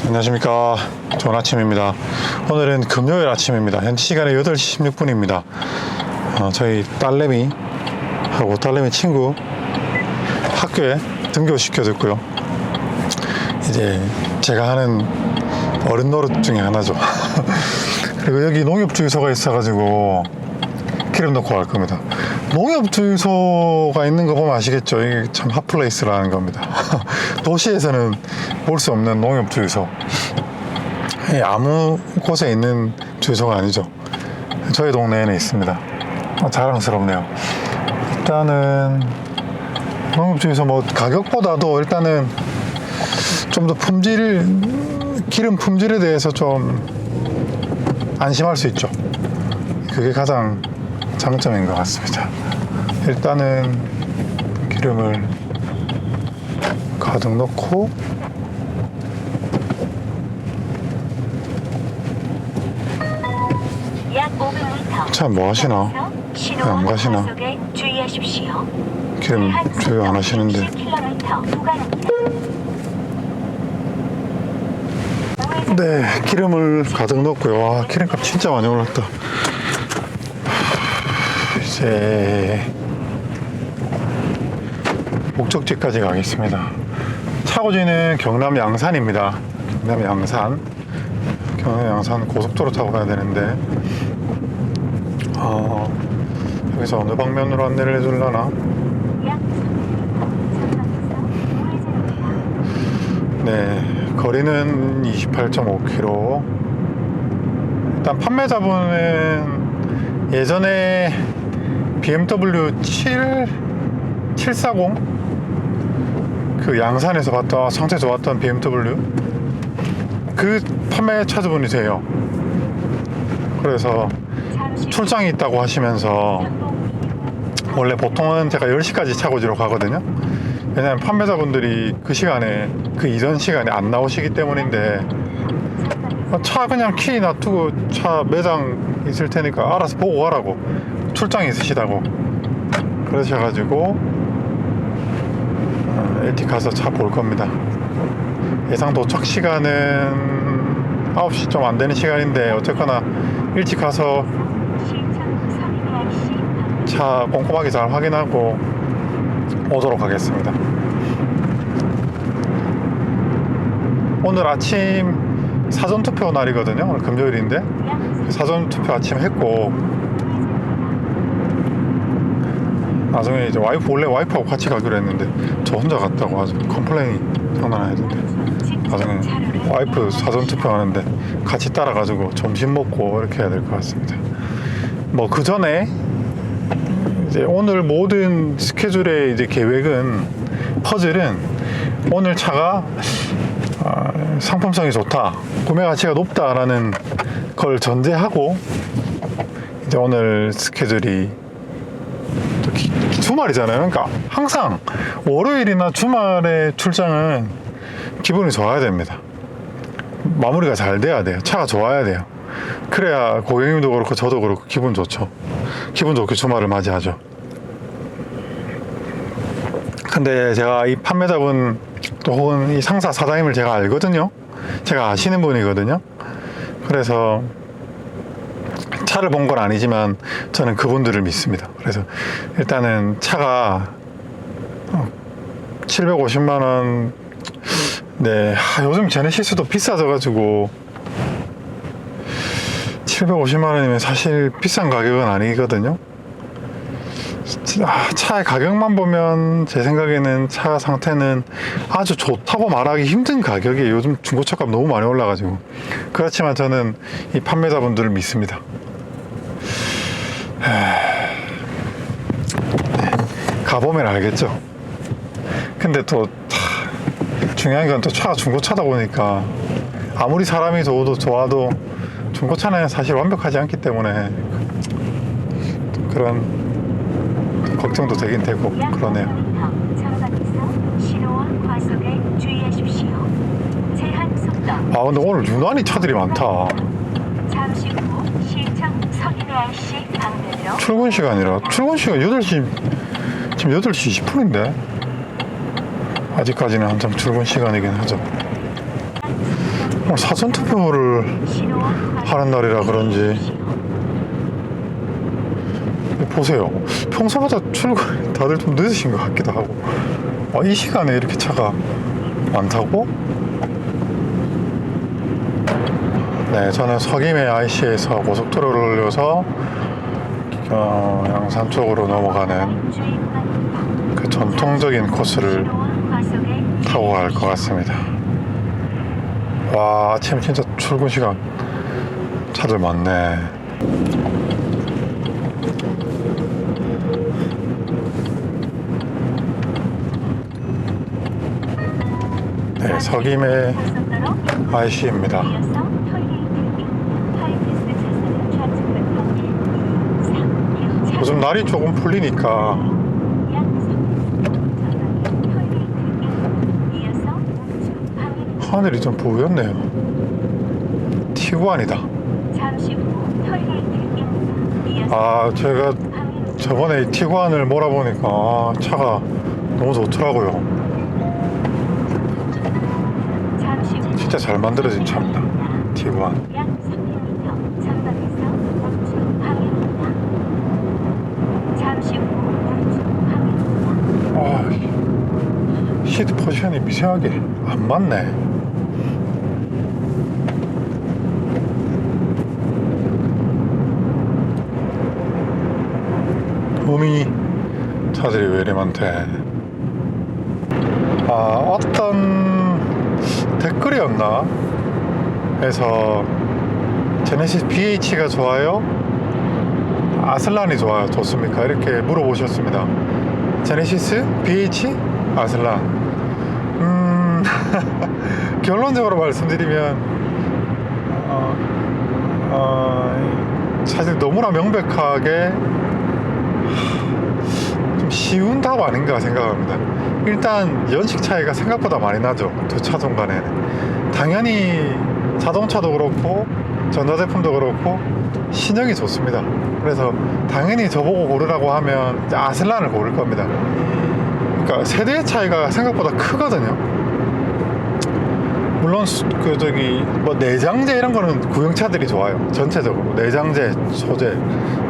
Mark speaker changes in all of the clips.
Speaker 1: 안녕하십니까. 좋은 아침입니다. 오늘은 금요일 아침입니다. 현지 시간에 8시 16분입니다. 저희 딸내미하고 딸내미 친구 학교에 등교시켜줬고요. 이제 제가 하는 어른 노릇 중에 하나죠. 그리고 여기 농협주유소가 있어가지고 기름 넣고 갈 겁니다. 농협주유소가 있는 거 보면 아시겠죠? 이게 참 핫플레이스라는 겁니다. 도시에서는 볼 수 없는 농협주유소. 아무 곳에 있는 주유소가 아니죠. 저희 동네에는 있습니다. 자랑스럽네요. 일단은 농협주유소 뭐 가격보다도 일단은 좀 더 기름 품질에 대해서 좀 안심할 수 있죠. 그게 가장 장점인 것 같습니다. 일단은 기름을 가득 넣고 참 뭐 하시나? 안 가시나? 기름 주유 안 하시는데. 네, 기름을 가득 넣었고요. 와, 기름값 진짜 많이 올랐다. 이제 목적지까지 가겠습니다. 차고지는 경남 양산입니다. 경남 양산 고속도로 타고 가야 되는데 여기서 어느 방면으로 안내를 해줄라나? 네, 거리는 28.5km. 일단 판매자분은 예전에 BMW 740 그 양산에서 봤던 상태 좋았던 BMW 그 판매차주분이세요. 그래서 출장이 있다고 하시면서 원래 보통은 제가 10시까지 차고지로 가거든요. 왜냐면 판매자분들이 그 시간에 그 이전 시간에 안 나오시기 때문인데 차 그냥 키 놔두고 차 매장 있을 테니까 알아서 보고 가라고, 출장이 있으시다고 그러셔가지고 LT 가서 차 볼 겁니다. 예상 도착 시간은 9시 좀 안 되는 시간인데 어쨌거나 일찍 가서 차 꼼꼼하게 잘 확인하고 오도록 하겠습니다. 오늘 아침 사전투표 날이거든요. 오늘 금요일인데 사전투표 아침 했고 나중에 이제 원래 와이프하고 같이 가기로 했는데 저 혼자 갔다고 아주 컴플레인이 장난 아니던데, 나중에 와이프 사전투표 하는데 같이 따라가지고 점심 먹고 이렇게 해야 될 것 같습니다. 뭐 그 전에 이제 오늘 모든 스케줄의 이제 계획은, 퍼즐은 오늘 차가 상품성이 좋다, 구매 가치가 높다라는 걸 전제하고 이제 오늘 스케줄이 주말이잖아요. 그러니까 항상 월요일이나 주말에 출장은 기분이 좋아야 됩니다. 마무리가 잘 돼야 돼요. 차가 좋아야 돼요. 그래야 고객님도 그렇고 저도 그렇고 기분 좋죠. 기분 좋게 주말을 맞이하죠. 근데 제가 이 판매자분 또 혹은 이 상사 사장님을 제가 알거든요. 제가 아시는 분이거든요. 그래서 차를 본 건 아니지만 저는 그분들을 믿습니다. 그래서 일단은 차가 750만 원. 네, 요즘 제네시스도 비싸져가지고 750만 원이면 사실 비싼 가격은 아니거든요. 차의 가격만 보면 제 생각에는 차 상태는 아주 좋다고 말하기 힘든 가격이에요. 요즘 중고차값 너무 많이 올라가지고. 그렇지만 저는 이 판매자분들을 믿습니다. 네, 가보면 알겠죠. 근데 또 중요한 건 또 차가 중고차다 보니까 아무리 사람이 좋아도 중고차는 사실 완벽하지 않기 때문에 그런 걱정도 되긴 되고 그러네요. 근데 오늘 유난히 차들이 많다. 출근 시간 8시, 지금 8시 20분인데 아직까지는 한참 출근 시간이긴 하죠. 오늘 사전투표를 하는 날이라 그런지 보세요. 평소보다 출근 다들 좀 늦으신 것 같기도 하고. 이 시간에 이렇게 차가 많다고? 네, 저는 서김의 IC에서 고속도로를 올려서 양산 쪽으로 넘어가는 그 전통적인 코스를 타고 갈 것 같습니다. 와, 아침 진짜 출근 시간 차들 많네. 네, 서김의 IC입니다. 요즘 날이 조금 풀리니까 하늘이 좀 부였네요. 티구안이다. 제가 저번에 이 티구안을 몰아보니까 차가 너무 좋더라고요. 진짜 잘 만들어진 차입니다. 티구안. 시트 포지션이 미세하게 안 맞네. 음이 차들이 왜 이리 많대. 어떤 댓글이었나 해서 제네시스 BH가 좋아요? 아슬란이 좋습니까? 이렇게 물어보셨습니다. 제네시스 BH? 아슬란. 결론적으로 말씀드리면 사실 너무나 명백하게 좀 쉬운 답 아닌가 생각합니다. 일단 연식 차이가 생각보다 많이 나죠. 두 차종 간에는. 당연히 자동차도 그렇고 전자제품도 그렇고 신형이 좋습니다. 그래서 당연히 저보고 고르라고 하면 아슬란을 고를 겁니다. 그러니까 세대의 차이가 생각보다 크거든요. 물론 내장재 이런 거는 구형차들이 좋아요. 전체적으로 내장재, 소재,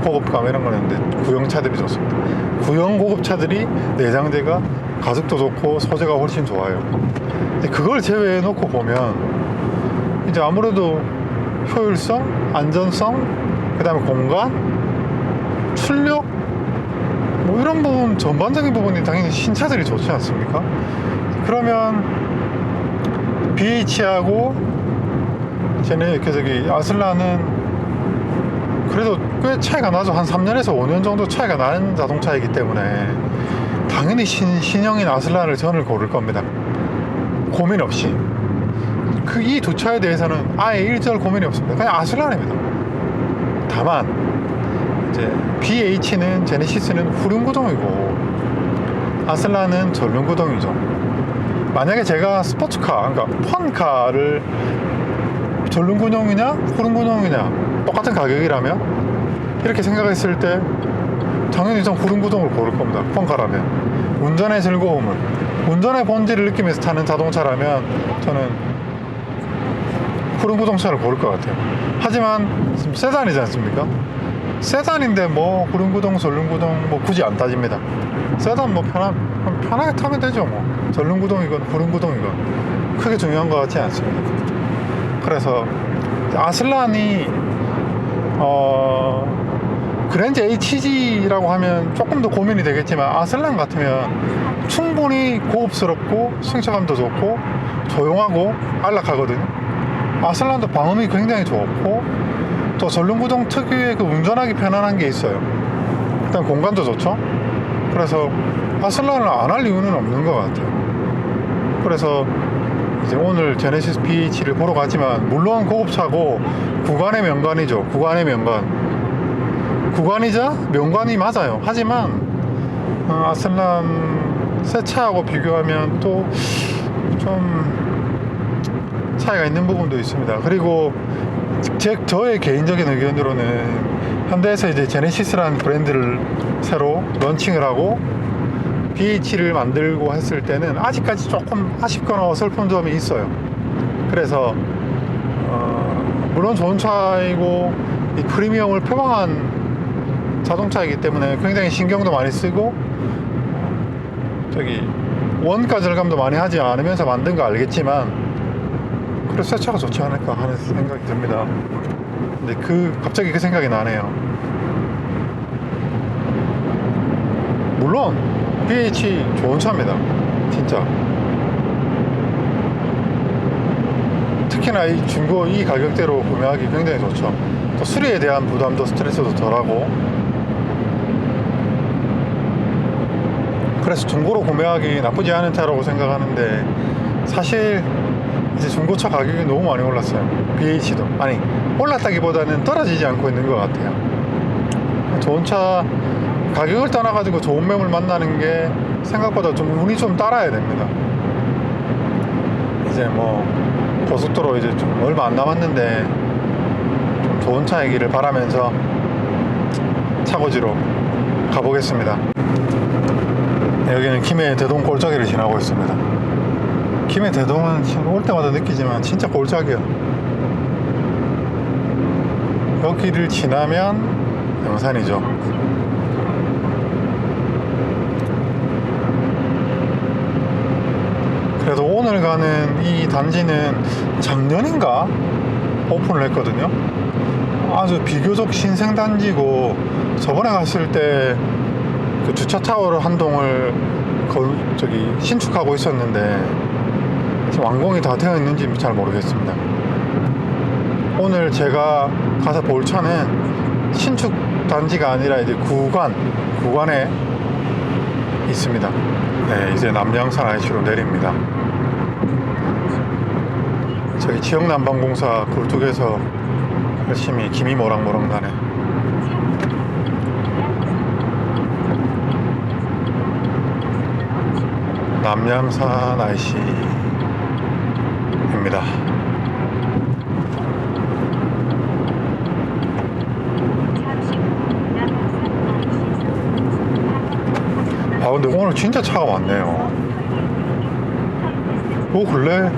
Speaker 1: 고급감 이런 거는 구형차들이 좋습니다. 구형 고급차들이 내장재가 가죽도 좋고 소재가 훨씬 좋아요. 근데 그걸 제외해 놓고 보면 이제 아무래도 효율성, 안전성, 그 다음에 공간, 출력 뭐 이런 부분, 전반적인 부분이 당연히 신차들이 좋지 않습니까? 그러면 BH하고 아슬란은 그래도 꽤 차이가 나죠. 한 3년에서 5년 정도 차이가 나는 자동차이기 때문에 당연히 신형인 아슬란을 저는 고를 겁니다. 고민 없이. 이 두 차에 대해서는 아예 일절 고민이 없습니다. 그냥 아슬란입니다. 다만 이제 BH는 제네시스는 후륜구동이고 아슬란은 전륜구동이죠. 만약에 제가 스포츠카, 그러니까 펀카를 전륜구동이냐 후륜구동이냐 똑같은 가격이라면 이렇게 생각했을 때 당연히 전 후륜구동을 고를 겁니다. 펀카라면. 운전의 즐거움을, 운전의 본질을 느끼면서 타는 자동차라면 저는 후륜구동차를 고를 것 같아요. 하지만 지금 세단이지 않습니까? 세단인데 뭐 후륜구동, 전륜구동 뭐 굳이 안 따집니다. 세단 뭐 편하게 타면 되죠. 뭐 전륜구동이건 후륜구동이건 크게 중요한 것 같지 않습니다. 그래서 아슬란이 그랜저 HG라고 하면 조금 더 고민이 되겠지만 아슬란 같으면 충분히 고급스럽고 승차감도 좋고 조용하고 안락하거든요. 아슬란도 방음이 굉장히 좋고 또 전륜구동 특유의 그 운전하기 편안한 게 있어요. 일단 공간도 좋죠. 그래서 아슬란을 안 할 이유는 없는 것 같아요. 그래서 이제 오늘 제네시스 BH를 보러 가지만 물론 고급차고 구간의 명관이죠. 구간의 명관. 구간이자 명관이 맞아요. 하지만 아슬란 새 차하고 비교하면 또 좀 차이가 있는 부분도 있습니다. 그리고 저의 개인적인 의견으로는 현대에서 이제 제네시스라는 브랜드를 새로 런칭을 하고 BH를 만들고 했을 때는 아직까지 조금 아쉽거나 어설픈 점이 있어요. 그래서 물론 좋은 차이고 이 프리미엄을 표방한 자동차이기 때문에 굉장히 신경도 많이 쓰고 저기 원가 절감도 많이 하지 않으면서 만든 거 알겠지만 그래도 새 차가 좋지 않을까 하는 생각이 듭니다. 근데 갑자기 그 생각이 나네요. 물론 BH 좋은 차입니다. 진짜. 특히나 이 중고 이 가격대로 구매하기 굉장히 좋죠. 또 수리에 대한 부담도 스트레스도 덜하고, 그래서 중고로 구매하기 나쁘지 않은 차라고 생각하는데, 사실 이제 중고차 가격이 너무 많이 올랐어요. BH도 아니 올랐다기보다는 떨어지지 않고 있는 것 같아요. 좋은 차 가격을 떠나가지고 좋은 매물 만나는 게 생각보다 좀 운이 좀 따라야 됩니다. 이제 뭐 고속도로 이제 좀 얼마 안 남았는데 좀 좋은 차이기를 바라면서 차고지로 가보겠습니다. 여기는 김해 대동 골짜기를 지나고 있습니다. 김해 대동은 올 때마다 느끼지만 진짜 골짜기야. 여기를 지나면 영산이죠. 그래도 오늘 가는 이 단지는 작년인가 오픈을 했거든요. 아주 비교적 신생 단지고, 저번에 갔을 때 그 주차 타워를 한 동을 신축하고 있었는데 지금 완공이 다 되어 있는지 잘 모르겠습니다. 오늘 제가 가서 볼 차는 신축 단지가 아니라 이제 구간에 있습니다. 네, 이제 남양산 IC로 내립니다. 저기 지역난방공사 굴뚝에서 열심히 김이 모락모락 나네. 남양산 IC입니다. 아 근데 오늘 진짜 차가 많네요. 근래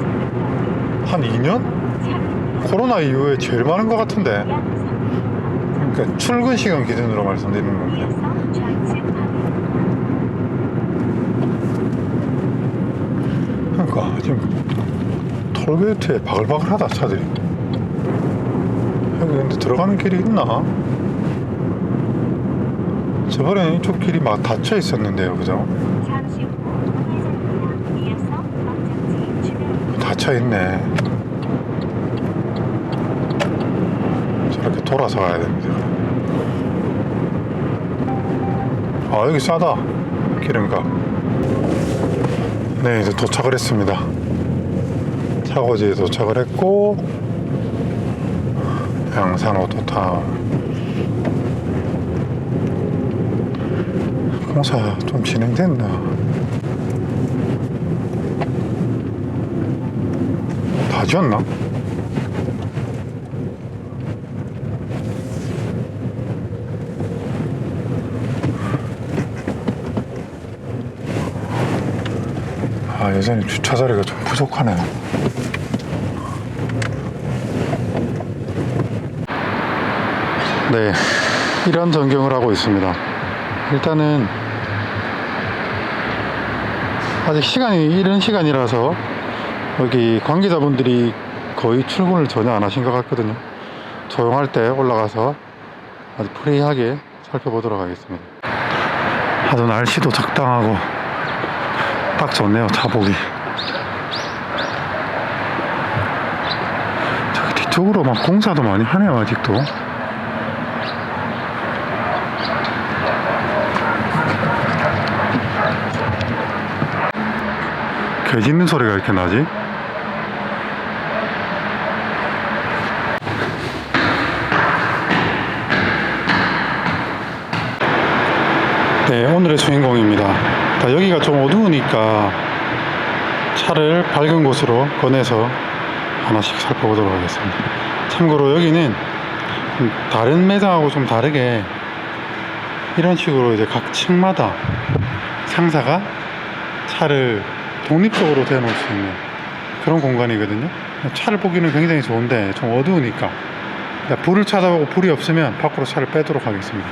Speaker 1: 한 2년? 코로나 이후에 제일 많은 것 같은데. 그러니까 출근 시간 기준으로 말씀드리는 겁니다. 그러니까 지금 톨게이트에 바글바글하다 차들이. 여기 근데 들어가는 길이 있나? 저번에 이쪽 길이 막 닫혀 있었는데요, 그죠? 닫혀 있네. 저렇게 돌아서 가야 됩니다. 아, 여기 싸다. 기름값. 네, 이제 도착을 했습니다. 차고지에 도착을 했고, 양산 오토타운. 공사 좀 진행됐나? 다 지었나? 아, 여전히 주차 자리가 좀 부족하네요. 네, 이런 전경을 하고 있습니다. 일단은 아직 시간이 이른 시간이라서 여기 관계자분들이 거의 출근을 전혀 안 하신 것 같거든요. 조용할 때 올라가서 아주 프리하게 살펴보도록 하겠습니다. 아주 날씨도 적당하고 딱 좋네요, 차 보기. 저기 뒤쪽으로 막 공사도 많이 하네요, 아직도. 개 짖는 소리가 이렇게 나지? 네, 오늘의 주인공입니다. 여기가 좀 어두우니까 차를 밝은 곳으로 꺼내서 하나씩 살펴보도록 하겠습니다. 참고로 여기는 다른 매장하고 좀 다르게 이런 식으로 이제 각 층마다 상사가 차를 독립적으로 대놓을 수 있는 그런 공간이거든요. 차를 보기는 굉장히 좋은데 좀 어두우니까 불을 찾아보고 불이 없으면 밖으로 차를 빼도록 하겠습니다.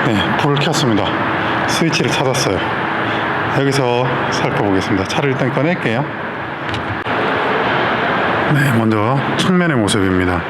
Speaker 1: 네, 불을 켰습니다. 스위치를 찾았어요. 여기서 살펴보겠습니다. 차를 일단 꺼낼게요. 네, 먼저 측면의 모습입니다.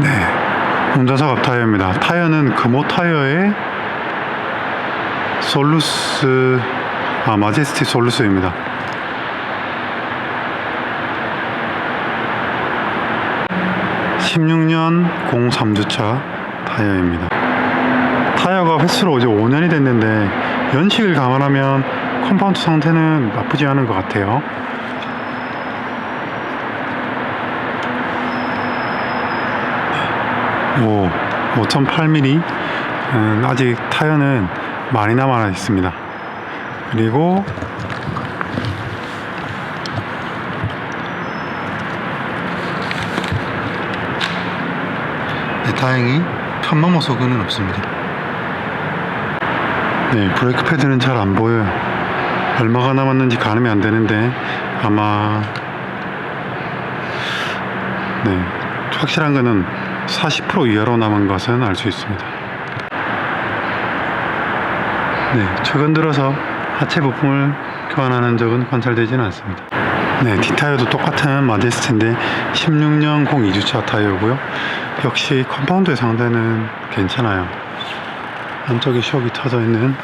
Speaker 1: 네, 운전석 앞 타이어입니다. 타이어는 금호 타이어의 솔루스, 마제스티 솔루스입니다. (16년) 03주차 타이어입니다. 타이어가 횟수로 이제 5년이 됐는데 연식을 감안하면 컴파운드 상태는 나쁘지 않은 것 같아요. 오, 5.8mm. 아직 타이어는 많이 남아 있습니다. 그리고 네, 다행히 편마모 소근은 없습니다. 네, 브레이크 패드는 잘 안 보여요. 얼마가 남았는지 가늠이 안 되는데 아마 네, 확실한 거는 40% 이하로 남은 것은 알 수 있습니다. 네, 최근 들어서 하체 부품을 교환하는 적은 관찰되지는 않습니다. 네, 뒷타이어도 똑같은 마제스티인데 16년 02주차 타이어고요. 역시 컴파운드의 상태는 괜찮아요. 안쪽에 숍이 터져 있는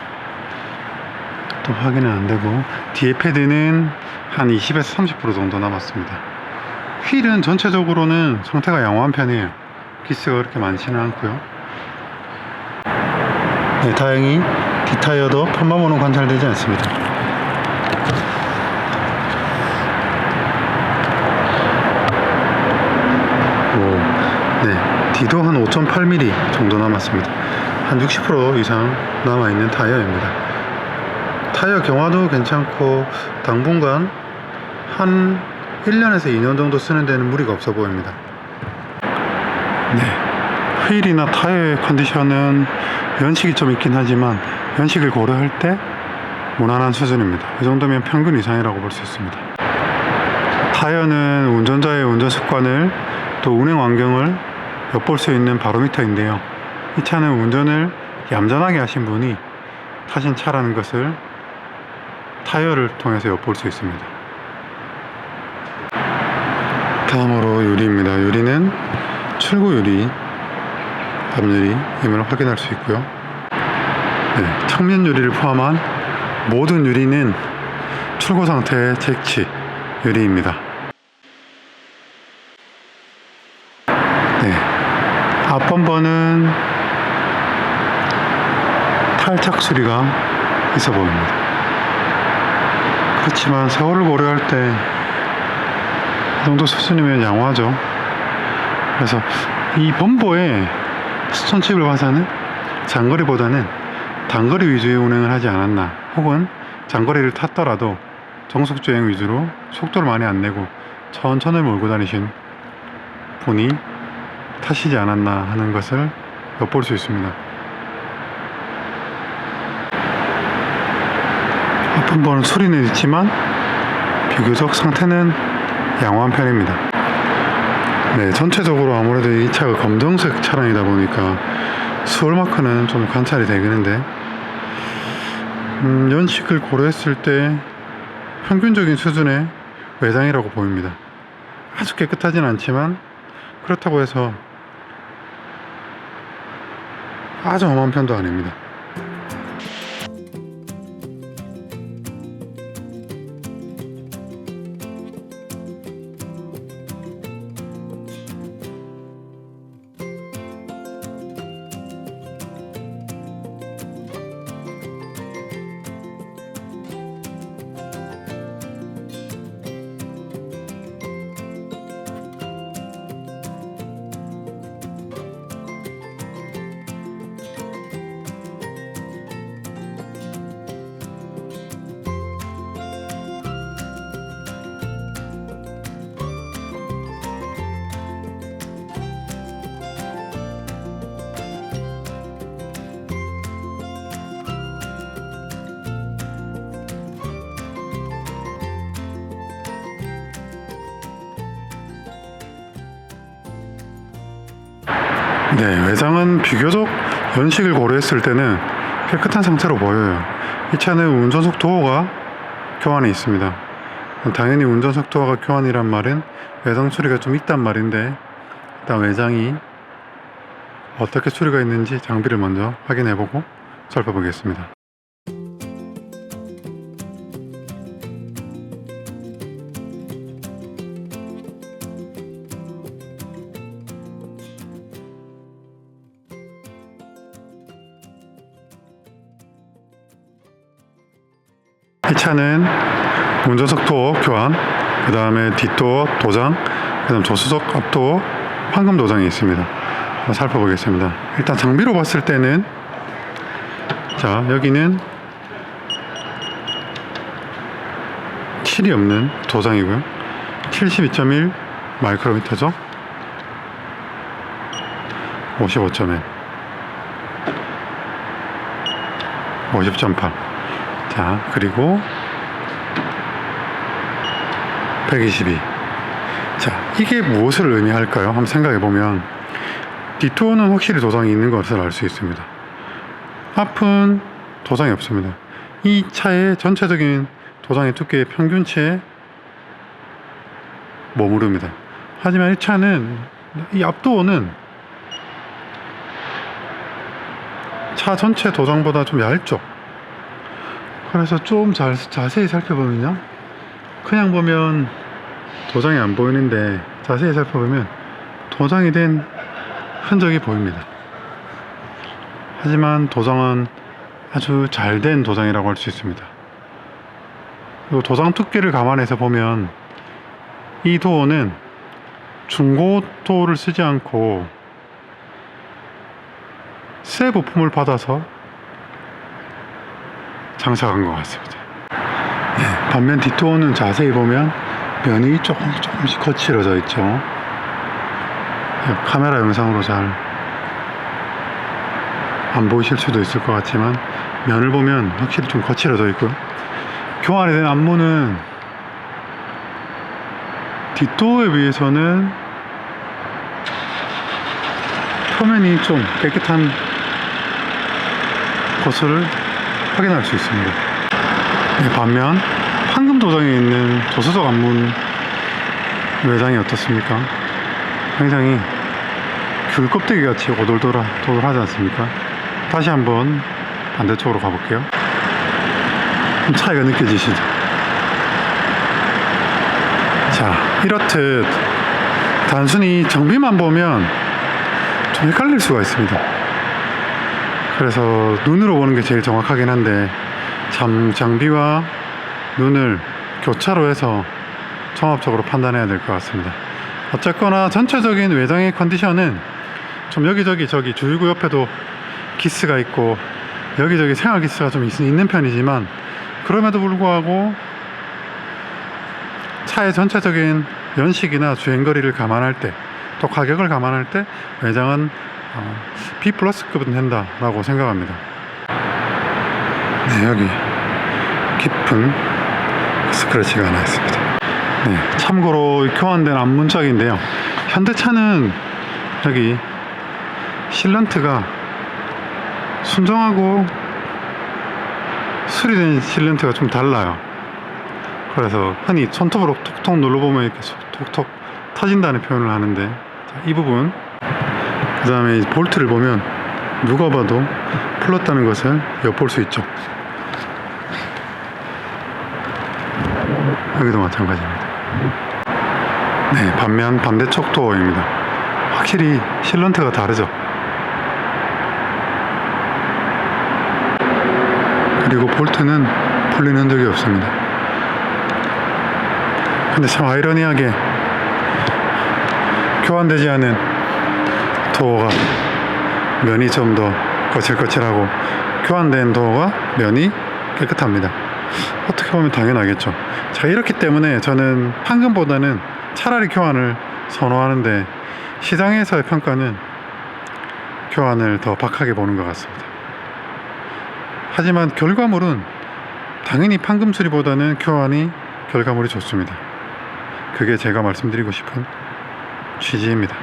Speaker 1: 또 확인은 안 되고, 뒤에 패드는 한 20에서 30% 정도 남았습니다. 휠은 전체적으로는 상태가 양호한 편이에요. 기스가 그렇게 많지는 않고요. 네, 다행히 뒷타이어도 편마모는 관찰되지 않습니다. 네, 뒤도 한 5.8mm 정도 남았습니다. 한 60% 이상 남아있는 타이어입니다. 타이어 경화도 괜찮고 당분간 한 1년에서 2년 정도 쓰는 데는 무리가 없어 보입니다. 네, 휠이나 타이어의 컨디션은 연식이 좀 있긴 하지만 연식을 고려할 때 무난한 수준입니다. 이 정도면 평균 이상이라고 볼 수 있습니다. 타이어는 운전자의 운전 습관을 또 운행 환경을 엿볼 수 있는 바로미터인데요. 이 차는 운전을 얌전하게 하신 분이 타신 차라는 것을 타이어를 통해서 엿볼 수 있습니다. 다음으로 유리입니다. 유리는 출고 유리, 앞유리임을 확인할 수 있고요. 네, 측면 유리를 포함한 모든 유리는 출고 상태의 잭치 유리입니다. 네, 앞범버는 탈착 수리가 있어 보입니다. 그렇지만 세월을 고려할 때 이 정도 수준이면 양호하죠. 그래서 이 범버에 스톤칩을 봐서는 장거리보다는 단거리 위주의 운행을 하지 않았나, 혹은 장거리를 탔더라도 정속주행 위주로 속도를 많이 안 내고 천천히 몰고 다니신 분이 타시지 않았나 하는 것을 엿볼 수 있습니다. 앞범버는 수리는 있지만 비교적 상태는 양호한 편입니다. 네, 전체적으로 아무래도 이 차가 검정색 차량이다 보니까 수월 마크는 좀 관찰이 되겠는데, 연식을 고려했을 때 평균적인 수준의 외장이라고 보입니다. 아주 깨끗하진 않지만 그렇다고 해서 아주 험한 편도 아닙니다. 네, 외장은 비교적 연식을 고려했을 때는 깨끗한 상태로 보여요. 이 차는 운전석 도어가 교환이 있습니다. 당연히 운전석 도어가 교환이란 말은 외장 수리가 좀 있단 말인데, 일단 외장이 어떻게 수리가 있는지 장비를 먼저 확인해보고 살펴보겠습니다. 이 차는 운전석 도어 교환, 그 다음에 뒷도어 도장, 그 다음 조수석 앞도어 황금 도장이 있습니다. 한번 살펴보겠습니다. 일단 장비로 봤을 때는, 자, 여기는 칠이 없는 도장이고요. 72.1 마이크로미터죠. 55.1, 50.8. 자, 그리고 122. 자, 이게 무엇을 의미할까요? 한번 생각해 보면 뒷도어는 확실히 도장이 있는 것을 알 수 있습니다. 앞은 도장이 없습니다. 이 차의 전체적인 도장의 두께의 평균치에 머무릅니다. 하지만 이 차는, 이 앞도어는 차 전체 도장보다 좀 얇죠. 그래서 좀 자세히 살펴보면요, 그냥 보면 도장이 안 보이는데 자세히 살펴보면 도장이 된 흔적이 보입니다. 하지만 도장은 아주 잘 된 도장이라고 할 수 있습니다. 그리고 도장 두께를 감안해서 보면 이 도어는 중고 도어를 쓰지 않고 새 부품을 받아서 장착한 것 같습니다. 네, 반면 뒷도어는 자세히 보면 면이 조금씩 거칠어져 있죠. 카메라 영상으로 잘 안 보이실 수도 있을 것 같지만 면을 보면 확실히 좀 거칠어져 있고요. 교환이 된 앞문은 뒷도어에 비해서는 표면이 좀 깨끗한 것을 확인할 수 있습니다. 반면 황금 도장에 있는 조수석 앞문 외장이 어떻습니까? 굉장히 귤 껍데기 같이 오돌돌하지 않습니까? 다시 한번 반대쪽으로 가볼게요. 좀 차이가 느껴지시죠? 자, 이렇듯 단순히 정비만 보면 좀 헷갈릴 수가 있습니다. 그래서 눈으로 보는 게 제일 정확하긴 한데, 장비와 눈을 교차로 해서 종합적으로 판단해야 될 것 같습니다. 어쨌거나 전체적인 외장의 컨디션은 좀 여기저기 주유구 옆에도 기스가 있고 여기저기 생활 기스가 좀 있는 편이지만, 그럼에도 불구하고 차의 전체적인 연식이나 주행거리를 감안할 때, 또 가격을 감안할 때 외장은 B 플러스급은 된다라고 생각합니다. 네, 여기 깊은 스크래치가 하나 있습니다. 네, 참고로 교환된 앞문짝인데요, 현대차는 여기 실런트가 순정하고 수리된 실런트가 좀 달라요. 그래서 흔히 손톱으로 톡톡 눌러보면 이렇게 톡톡 터진다는 표현을 하는데, 이 부분, 그 다음에 볼트를 보면 누가 봐도 풀렀다는 것을 엿볼 수 있죠. 여기도 마찬가지입니다. 네, 반면 반대쪽 도어입니다. 확실히 실런트가 다르죠. 그리고 볼트는 풀린 흔적이 없습니다. 근데 참 아이러니하게 교환되지 않은 도어가 면이 좀 더 거칠거칠하고, 교환된 도어가 면이 깨끗합니다. 어떻게 보면 당연하겠죠. 자, 이렇기 때문에 저는 황금보다는 차라리 교환을 선호하는데, 시장에서의 평가는 교환을 더 박하게 보는 것 같습니다. 하지만 결과물은 당연히 판금 수리보다는 교환이 결과물이 좋습니다. 그게 제가 말씀드리고 싶은 취지입니다.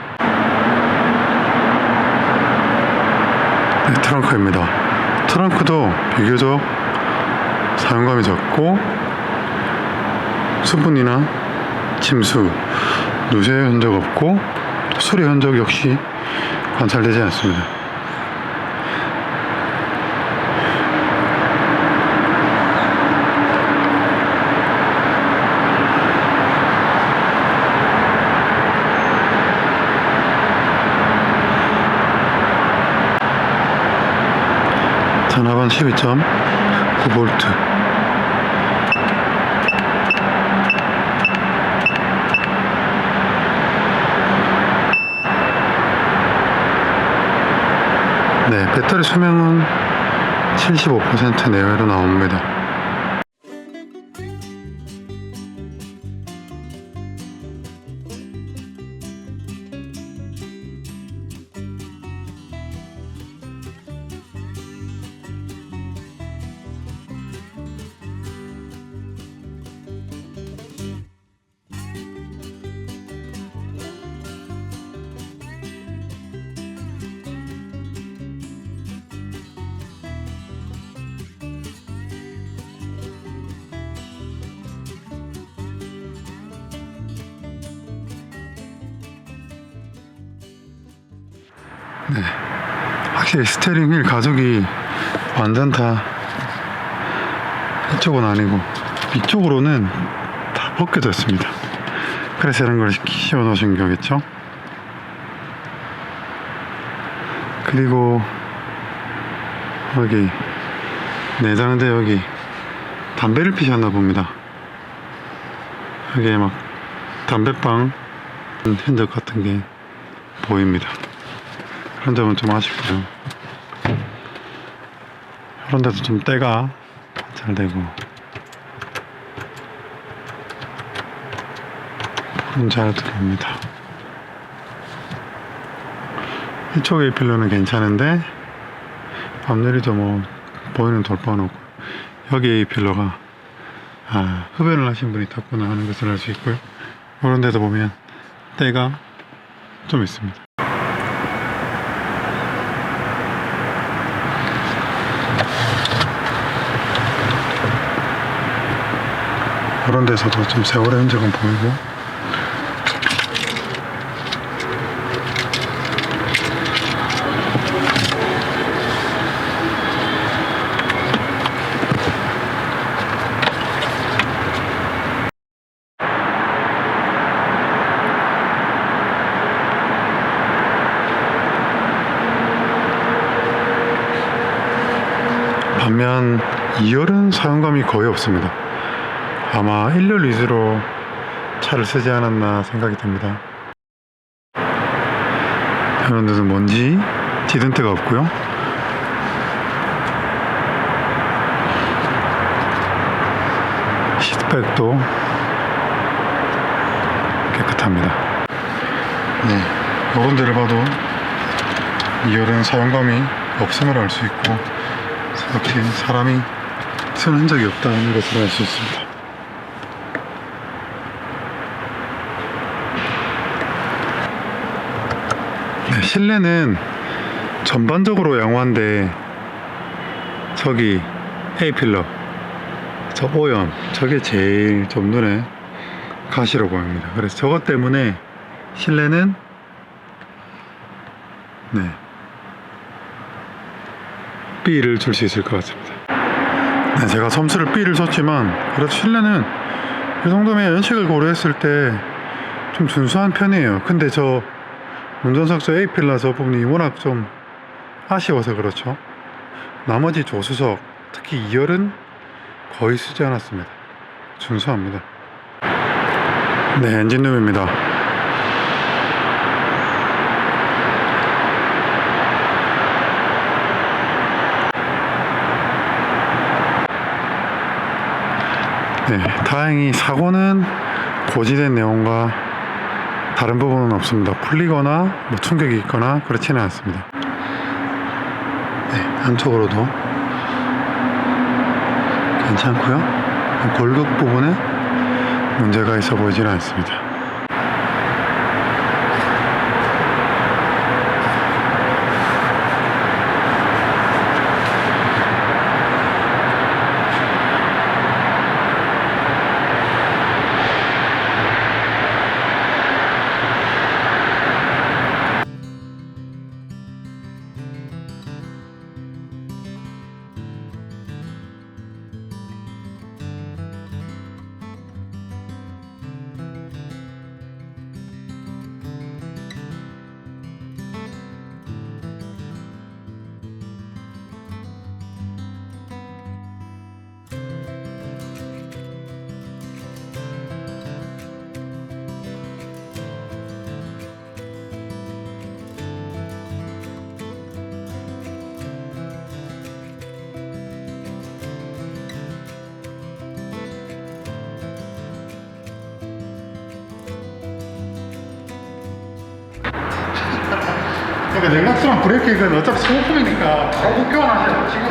Speaker 1: 네, 트렁크입니다. 트렁크도 비교적 사용감이 적고 수분이나 침수, 누세 흔적 없고 수리 흔적 역시 관찰되지 않습니다. 전압은 12.9V. 네, 배터리 수명은 75% 내외로 나옵니다. 네, 확실히 스티어링 휠 가죽이 완전 다 이쪽은 아니고 이쪽으로는 다 벗겨져 있습니다. 그래서 이런 걸 씌워 놓으신 거겠죠. 그리고 여기 내장대 여기 담배를 피셨나 봅니다. 여기에 막 담배빵 흔적 같은 게 보입니다. 그런 점은 좀 아쉽고요. 그런 데도 좀 때가 잘 되고 불은 잘 들어옵니다. 이쪽에 A필러는 괜찮은데 앞유리도 뭐 보이는 돌파는 없고 여기 A필러가 흡연을 하신 분이 탔구나 하는 것을 알 수 있고요. 그런 데도 보면 때가 좀 있습니다. 그런 데서도 좀 세월의 흔적은 보이고 반면 2열은 사용감이 거의 없습니다. 아마 1열 위주로 차를 쓰지 않았나 생각이 듭니다. 이런 데도 먼지, 디든트가 없고요. 시트백도 깨끗합니다. 네, 이런 데를 봐도 2열은 사용감이 없음을 알 수 있고 역시 사람이 쓴 흔적이 없다는 것을 알 수 있습니다. 네, 실내는 전반적으로 양호한데 저기 A필러 저 오염 저게 제일 좀 눈에 가시로 보입니다. 그래서 저것 때문에 실내는 B를 줄 수 있을 것 같습니다. 네, 제가 점수를 B를 줬지만 그래도 실내는 이 정도면 연식을 고려했을 때 좀 준수한 편이에요. 근데 저 운전석조 A필러 저 부분이 워낙 좀 아쉬워서 그렇죠. 나머지 조수석 특히 2열은 거의 쓰지 않았습니다. 준수합니다. 네, 엔진룸입니다. 네, 다행히 사고는 고지된 내용과 다른 부분은 없습니다. 풀리거나 뭐 충격이 있거나 그렇지는 않습니다. 네, 안쪽으로도 괜찮고요. 골격 부분에 문제가 있어 보이지는 않습니다. 그러니까 냉각수랑 브레이크는 어차피 소모품이니까 바로 교환하세요. 지금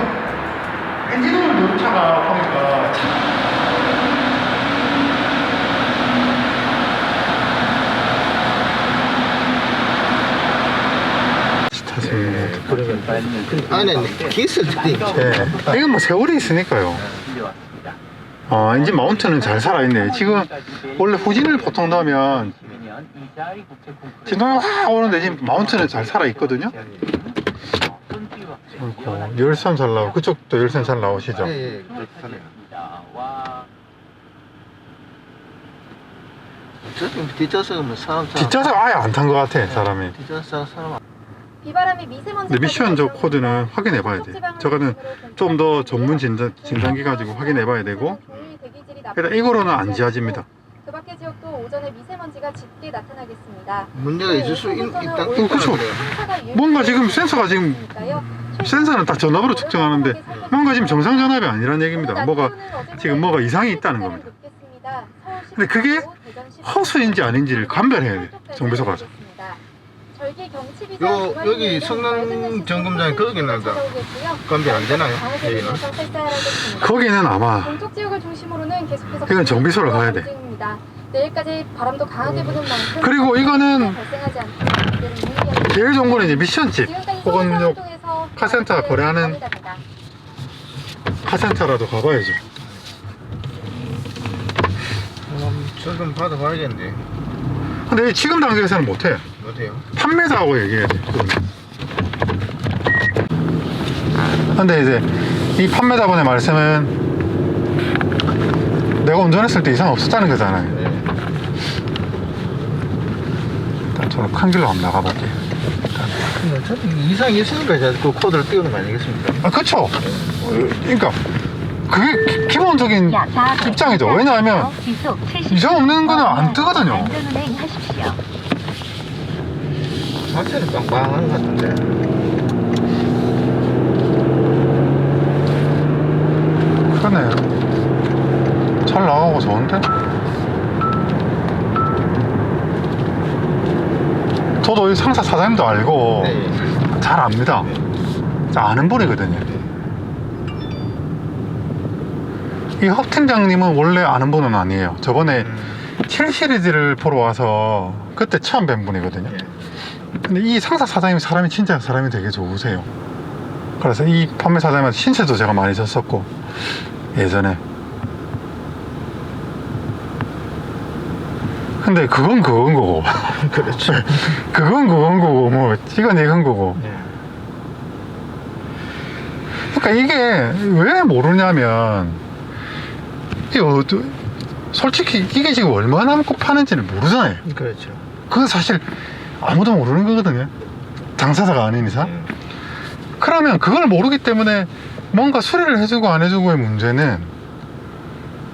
Speaker 1: 엔진오일 넣은 차가 보니까
Speaker 2: 안에 기스를 드리죠.
Speaker 1: 네. 이건 뭐 세월이 있으니까요. 엔진 마운트는 잘 살아있네. 지금 원래 후진을 보통 넣으면 진동이 확 오는데 지금 마운트는 잘 살아있거든요. 열선 잘 나오고 그쪽도 열선 잘 나오시죠?
Speaker 2: 예, 그렇다네요. 뒷좌석은 뭐 사람
Speaker 1: 뒷좌석 아예 안 탄 것 같아 사람이.
Speaker 2: 뒷좌석 사람
Speaker 3: 비바람이 미세먼지
Speaker 1: 근데 미션 저 코드는 확인해 봐야 돼. 저거는 좀 더 전문 진단기 가지고 확인해 봐야 되고, 일단 이거로는 안 지워집니다.
Speaker 3: 그 밖의 지역도 오전에 미세먼지가 짙게 나타나겠습니다.
Speaker 2: 문제가 있을 수 있다.
Speaker 1: 그렇죠. 뭔가 지금 센서가 지금 센서는 다 전압으로 측정하는데 뭔가 지금 정상 전압이 아니란 얘기입니다. 뭐가 지금 뭐가 이상이 있다는 겁니다. 근데 그게 허수인지 아닌지를 감별해야 돼. 정비소 가서.
Speaker 2: 여기 성능 점검장에 거기는 감별 안 되나요? 여기는?
Speaker 1: 거기는 아마
Speaker 3: 동쪽 지역을 중심으로는 계속해서
Speaker 1: 이건 정비소를 가야 돼.
Speaker 3: 내일까지 바람도 강하게 부는 만큼
Speaker 1: 그리고 이거는
Speaker 3: 발생하지 않도록
Speaker 1: 제일 좋은 거는 이제 미션집 혹은 요 카센터 거래하는 카센터라도 가봐야죠.
Speaker 2: 조금 받아봐야겠는데.
Speaker 1: 근데 지금 단계에서는 못해.
Speaker 2: 못해요?
Speaker 1: 판매사하고 얘기해야 돼. 근데 이제 이 판매자분의 말씀은 내가 운전했을 때 이상 없었다는 거잖아요.
Speaker 2: 네.
Speaker 1: 일단 저는 큰 길로 한번 나가볼게요.
Speaker 2: 근데 어차피 이상이 있으니까 이제 그 코드를 띄우는 거 아니겠습니까?
Speaker 1: 아, 그쵸. 그러니까 그게 기본적인 입장이죠. 왜냐하면 이상 없는 거는 안 뜨거든요.
Speaker 2: 자체는 빵빵한 것 같은데.
Speaker 1: 그러네. 잘 나가고 좋은데? 저도 이 상사 사장님도 알고
Speaker 2: 네.
Speaker 1: 잘 압니다. 아는 분이거든요. 이 헙 팀장님은 원래 아는 분은 아니에요. 저번에 7 시리즈를 보러 와서 그때 처음 뵌 분이거든요. 근데 이 상사 사장님이 진짜 사람이 되게 좋으세요. 그래서 이 판매 사장님한테 신세도 제가 많이 졌었고 예전에. 근데 그건 거고
Speaker 2: 그렇죠.
Speaker 1: 그건 거고 뭐 이건 거고.
Speaker 2: 네.
Speaker 1: 그러니까 이게 왜 모르냐면 솔직히 이게 지금 얼마나 남고 파는지를 모르잖아요.
Speaker 2: 그렇죠.
Speaker 1: 그건 사실 아무도 모르는 거거든요. 당사자가 아닌 이상. 그러면 그걸 모르기 때문에 뭔가 수리를 해주고 안 해주고의 문제는,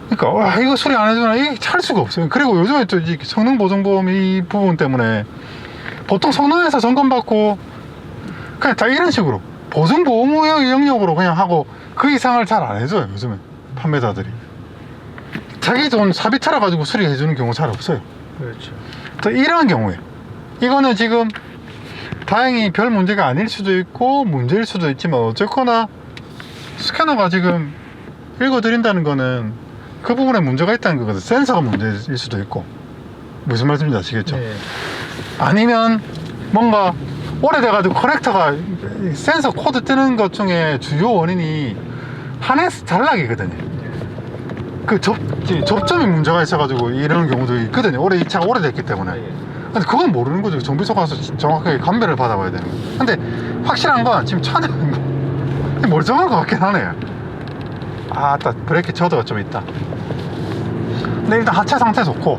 Speaker 1: 그러니까 이거 수리 안 해주나 이게 찰 수가 없어요. 그리고 요즘에 또 이 성능보증보험 이 부분 때문에 보통 성능에서 점검받고 그냥 다 이런 식으로 보증보험 영역으로 그냥 하고 그 이상을 잘 안 해줘요. 요즘에 판매자들이 자기 돈 사비 털어 가지고 수리해 주는 경우 잘 없어요.
Speaker 2: 그렇죠.
Speaker 1: 또 이런 경우에 이거는 지금 다행히 별 문제가 아닐 수도 있고 문제일 수도 있지만 어쨌거나 스캐너가 지금 읽어드린다는 거는 그 부분에 문제가 있다는 거거든. 센서가 문제일 수도 있고. 무슨 말씀인지 아시겠죠?
Speaker 2: 네.
Speaker 1: 아니면 뭔가 오래돼가지고 커넥터가 센서 코드 뜨는 것 중에 주요 원인이 하네스 단락이거든요. 그 접점이 문제가 있어가지고 이러는 경우도 있거든요. 이 차가 오래됐기 때문에. 근데 그건 모르는 거죠. 정비소 가서 정확하게 감별을 받아봐야 되는 거예요. 근데 확실한 건 지금 차는 멀쩡한 것 같긴 하네요. 아따 브레이크 저도가 좀 있다. 근데 일단 하체 상태 좋고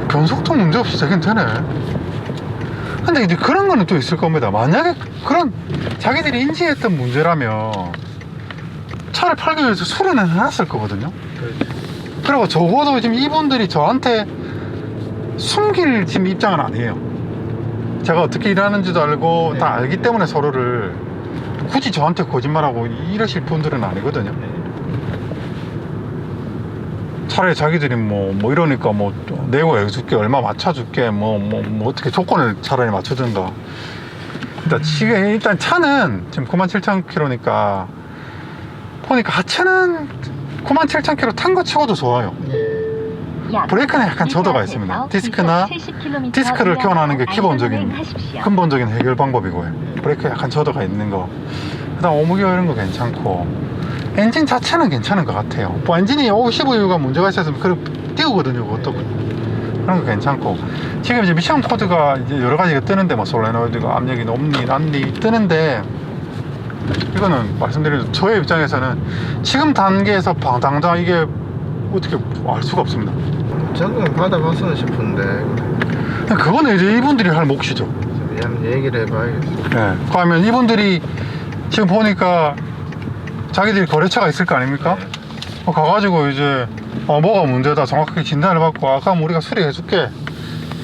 Speaker 1: 변속도 문제 없이 되긴 되네. 근데 이제 그런 거는 또 있을 겁니다. 만약에 그런 자기들이 인지했던 문제라면 차를 팔기 위해서 수리는 해놨을 거거든요. 그리고 적어도 지금 이분들이 저한테 숨길 지금 입장은 아니에요. 제가 어떻게 일하는지도 알고 다 알기 때문에 서로를 굳이 저한테 거짓말하고 이러실 분들은 아니거든요. 차라리 자기들이 뭐 이러니까 뭐 내고 해줄게, 얼마 맞춰줄게, 뭐 어떻게 조건을 차라리 맞춰준다. 일단 차는 지금 97,000km니까 보니까 하체는 97,000km 탄 거 치고도 좋아요. 브레이크는 약간 저도가 있습니다. 디스크를 교환하는 게 근본적인 해결 방법이고요. 브레이크 약간 저도가 있는 거. 그다음 오무기어 이런 거 괜찮고, 엔진 자체는 괜찮은 것 같아요. 뭐 엔진이 15U가 문제가 있었으면 그걸 띄우거든요. 그것도 그런 거 괜찮고, 지금 이제 미션 코드가 이제 여러 가지가 뜨는데, 뭐 솔레노이드가 압력이 높니 낮니 뜨는데, 이거는 말씀드린 저의 입장에서는 지금 단계에서 당장 이게 어떻게 알 수가 없습니다.
Speaker 2: 점검 받아봤으면 싶은데
Speaker 1: 그거는 이제 이분들이 할 몫이죠.
Speaker 2: 한번 얘기를 해봐야겠어.
Speaker 1: 네. 그러면 이분들이 지금 보니까 자기들이 거래처가 있을 거 아닙니까? 가가지고 이제 뭐가 문제다 정확하게 진단을 받고, 아까 우리가 수리해 줄게,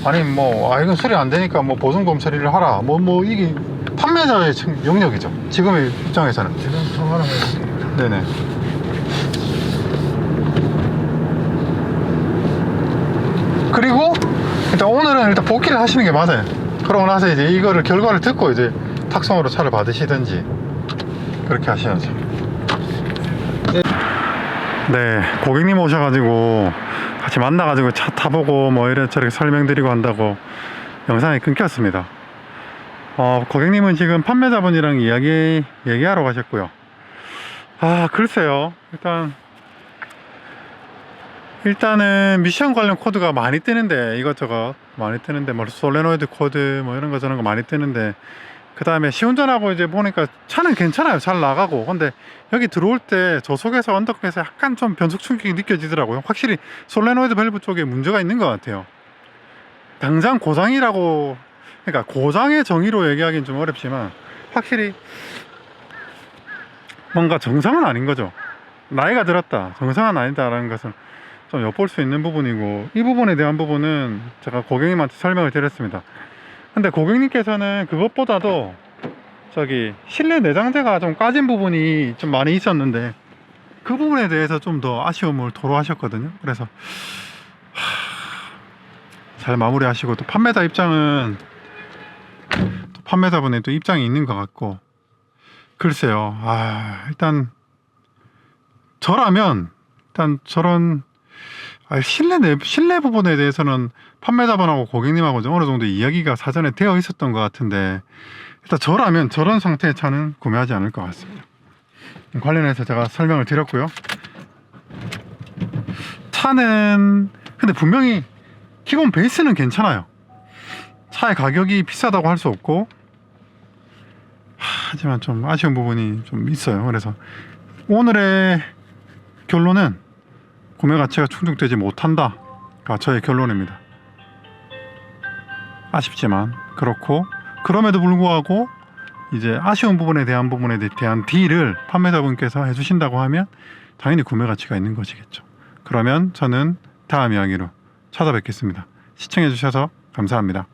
Speaker 1: 아니면 뭐 이건 수리 안 되니까 뭐 보증금 처리를 하라, 이게 판매자의 영역이죠, 지금의 입장에서는.
Speaker 2: 지금 통화를 해볼게요.
Speaker 1: 네네. 그리고 일단 오늘은 일단 복귀를 하시는 게 맞아요. 그러고 나서 이제 이거를 결과를 듣고 이제 탁송으로 차를 받으시든지 그렇게 하셔야죠. 네, 고객님 오셔가지고 같이 만나가지고 차 타보고 뭐 이래저래 설명드리고 한다고 영상이 끊겼습니다. 고객님은 지금 판매자분이랑 얘기하러 가셨고요. 글쎄요. 일단은 미션 관련 코드가 많이 뜨는데, 이것저것 많이 뜨는데, 뭐 솔레노이드 코드 뭐 이런 거 저런 거 많이 뜨는데, 그 다음에 시운전하고 이제 보니까 차는 괜찮아요. 잘 나가고. 근데 여기 들어올 때 저속에서 언덕에서 약간 좀 변속 충격이 느껴지더라고요. 확실히 솔레노이드 밸브 쪽에 문제가 있는 것 같아요. 당장 고장이라고, 그러니까 고장의 정의로 얘기하기는 좀 어렵지만 확실히 뭔가 정상은 아닌 거죠. 나이가 들었다, 정상은 아니다라는 것은 좀 엿볼 수 있는 부분이고, 이 부분에 대한 부분은 제가 고객님한테 설명을 드렸습니다. 근데 고객님께서는 그것보다도 실내 내장재가 좀 까진 부분이 좀 많이 있었는데, 그 부분에 대해서 좀 더 아쉬움을 토로하셨거든요. 그래서 잘 마무리하시고, 또 판매자 입장은 또 판매자분의 또 입장이 있는 것 같고, 글쎄요. 일단 저라면 저런 실내 부분에 대해서는 판매자분하고 고객님하고 좀 어느 정도 이야기가 사전에 되어 있었던 것 같은데, 일단 저라면 저런 상태의 차는 구매하지 않을 것 같습니다. 관련해서 제가 설명을 드렸고요. 차는 근데 분명히 기본 베이스는 괜찮아요. 차의 가격이 비싸다고 할 수 없고, 하지만 좀 아쉬운 부분이 좀 있어요. 그래서 오늘의 결론은 구매 가치가 충족되지 못한다가 저의 결론입니다. 아쉽지만 그렇고, 그럼에도 불구하고 이제 아쉬운 부분에 대한 딜을 판매자분께서 해주신다고 하면 당연히 구매 가치가 있는 것이겠죠. 그러면 저는 다음 이야기로 찾아뵙겠습니다. 시청해 주셔서 감사합니다.